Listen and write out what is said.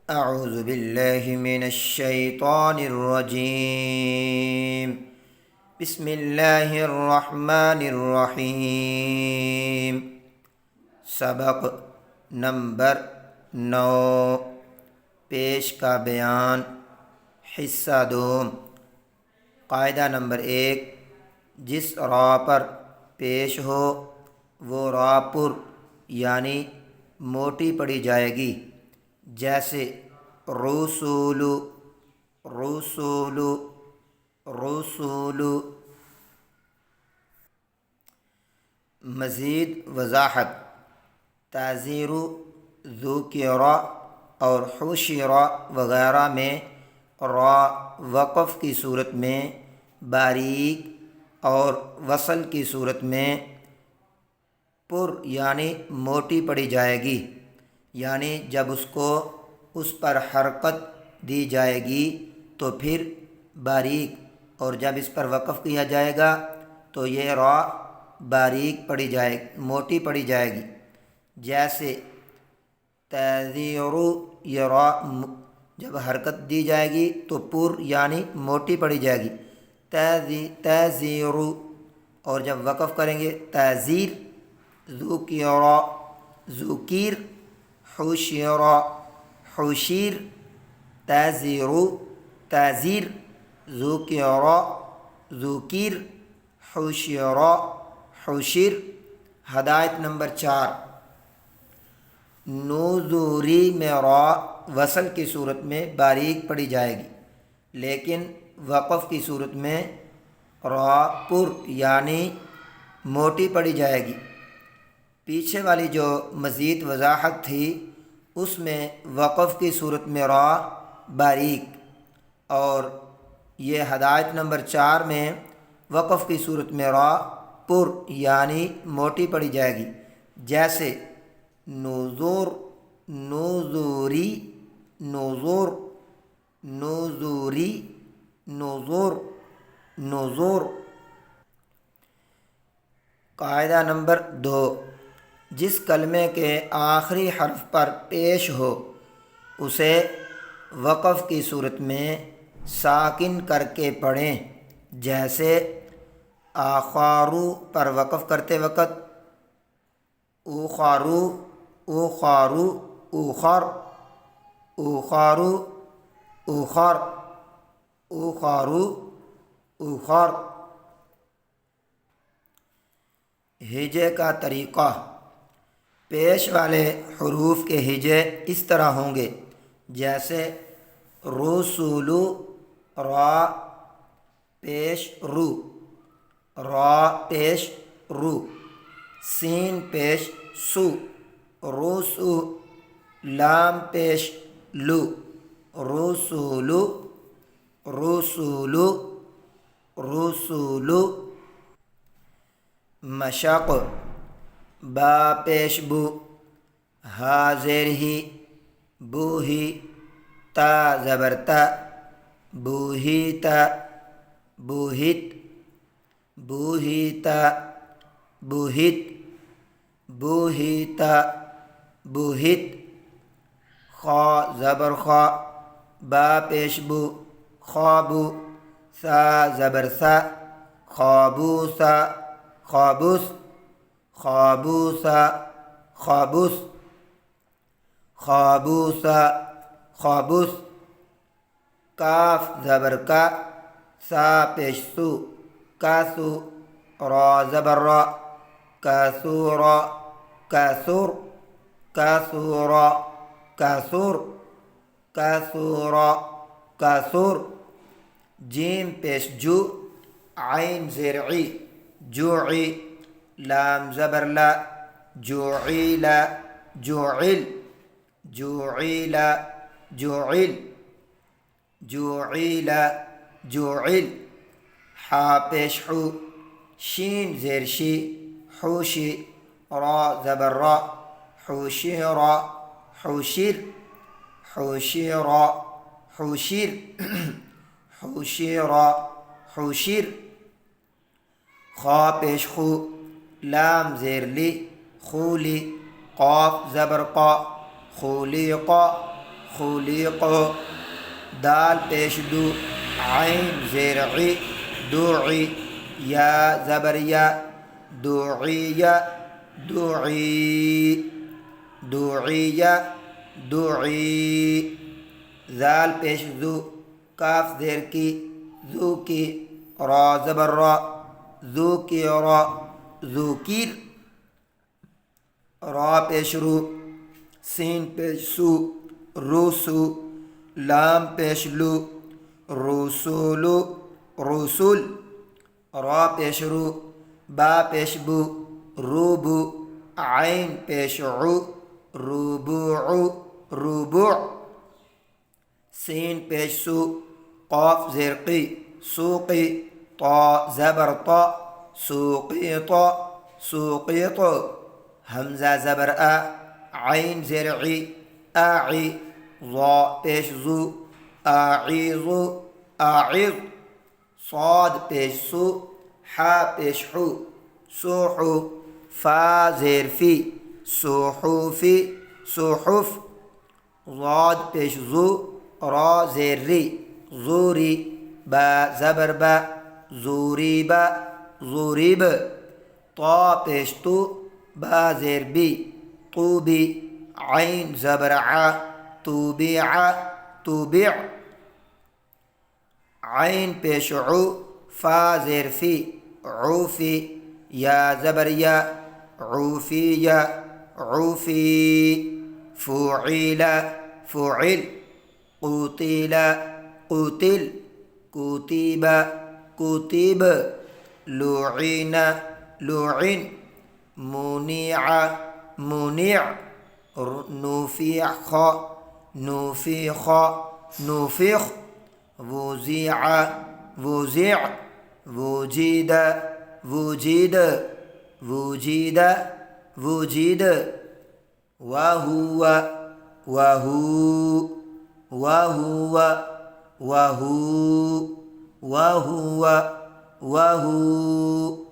اعوذ باللہ من الشیطان الرجیم بسم اللہ الرحمن الرحیم۔ سبق نمبر 9، پیش کا بیان، حصہ دوم۔ قاعدہ نمبر 1، جس را پر پیش ہو وہ را پر یعنی موٹی پڑھی جائے گی، جیسے رسول، رسول، رسول۔ مزید وضاحت، تعزیر، ذکر اور حشر وغیرہ میں را وقف کی صورت میں باریک اور وصل کی صورت میں پر یعنی موٹی پڑھی جائے گی، یعنی جب اس پر حرکت دی جائے گی تو پھر باریک، اور جب اس پر وقف کیا جائے گا تو یہ را باریک موٹی پڑھی جائے گی۔ جیسے تذیر، یہ را جب حرکت دی جائے گی تو پر یعنی موٹی پڑھی جائے گی، تذیر، اور جب وقف کریں گے تذیر، ذکر، ذکیر، حشر، حشیر، تذیر، تذیر، ذکر، ذکیر، حشر، حشر۔ ہدایت نمبر 4، نوزوری میں را وصل کی صورت میں باریک پڑھی جائے گی، لیکن وقف کی صورت میں را پر یعنی موٹی پڑھی جائے گی۔ پیچھے والی جو مزید وضاحت تھی اس میں وقف کی صورت میں را باریک، اور یہ ہدایت نمبر 4 میں وقف کی صورت میں را پر یعنی موٹی پڑھی جائے گی، جیسے نذور، نذوری، نذور، نذوری، نذور، نذور۔ قاعدہ نمبر 2، جس کلمے کے آخری حرف پر پیش ہو اسے وقف کی صورت میں ساکن کر کے پڑھیں، جیسے آخارو پر وقف کرتے وقت اوخارو، اوخارو، اوخر، اوخارو، اوخر، اوخارو، اوخر۔ ہجے کا طریقہ، پیش والے حروف کے ہجے اس طرح ہوں گے، جیسے رسولو، را پیش رو، را پیش رو، سین پیش سو، رسو، لام پیش لو، رسولو، رسولو، رسولو۔ مشق، با پیش بو، ہا زیر ہی، بو ہی، تا زبر تا، بوہیتا، بوہت، بوہیتا، بوہت، بوہیتا، بوہت۔ خا زبر خا، با پیش بو، خوابو، سا زبر سا، خوابوسا، خوابوس، خوابوسا، خوابوس، خوابوسا، خوابوس۔ کاف زبر کا، سا پیش سو، کاسو، را زبر را، کاسورا، کاسور، کاسورا، کاسور، کاسورا، کاسور۔ جیم پیش جو، عین زیر عی، جوعی، لام زبر لا، جوعیل، جوعل، جوعیل، جوعل، جوعیل، جوعل۔ حا پیش حو، شین زیر شی، حوشی، را زبر را، حوشیرا، حوشیر، حوشیرا، حوشیر، حوشیرا، حوشیر۔ خا پیش خو، لام زیر لی، خولی، قاف زبر قا، خولیقا، خلق، دال پیش دو، عین زیر عی، دوعی، یا زبر یا، دوعی، دوعی، دوعی، دوعی، ذال پیش ذو، کاف زیر کی، ذو کی، را زبر را، ذو کی را، ذوکیر، را پیش رو، سین پیش سو، روسو، لام پیش لو، رسولو، رسول، را پیش رو، با پیش بو، روبو، عین پیش عو، ربوع، ربوع، سین پیش سو، قاف زیر قی، سوقی، طا زبر طا، سوقیط، سوقیط، حمزہ زبر آ، عین زیر عی، آعی، ضا پیش زو، آعیظ، آعظ، صاد پیش سو، حا پیش حو، سوحو، فا زیر فی، سوحوفی، صحف، ضاد پیش زو، را زیر ری، زوری، با زبر با، زوریب، زوریب، طا پیش تو، با زیر بی، طوبی، عین زبر ع، توبیع، توبیع، عین پیش عو، فا زیر فی، عوفی، یا زبر یا، عوفی، عوفی، فعیل، فعل، قتل، قتل، کتب، کتب، لعن، لعن، منیع، منیع، نفخ، نفخ، نفخ، وزع، وزع، وجد، وجد، وجد، وجد، وهو، وهو، وهو، وهو، وهو، وهو.